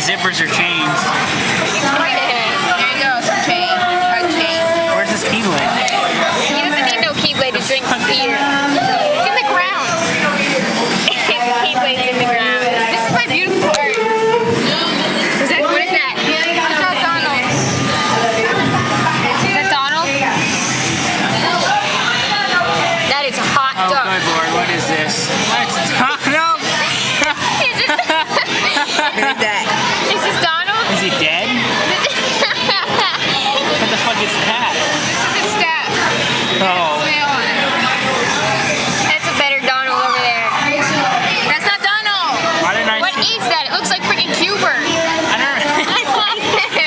these zippers are chains. There you go, some chain. A chain. Where's this keyblade? He doesn't need no keyblade to drink beer. It's in the ground. His keyblade's in the ground. This is my beautiful art. What is that? What's that, Donald? Is that Donald? That is a hot dog. Oh, good Lord, what is this? That's Donald? Is it? What is that? Is this Donald? Is he dead? What the fuck is that? This is his staff. Oh. That's a better Donald over there. That's not Donald. Why didn't I What see? is that? It looks like freaking Cuber. I don't know.